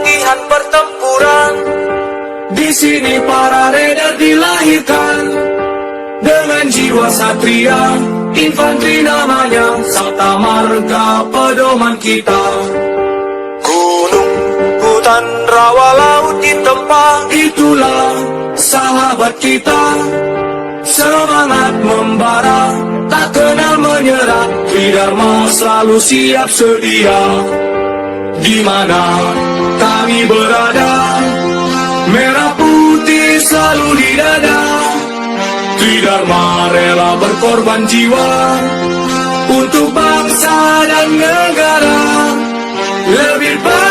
latihan pertempuran. Di sini para raider dilahirkan dengan jiwa satria, infanteri namanya, Sabta Marga pedoman kita. Gunung, hutan, rawa, laut ditempa, itulah sahabat kita. Semangat membara, tak kenal menyerah, Tridharma selalu siap sedia. Di mana kami berada, merah putih selalu di dada. Tridharma rela berkorban jiwa untuk bangsa dan negara. Lebih baik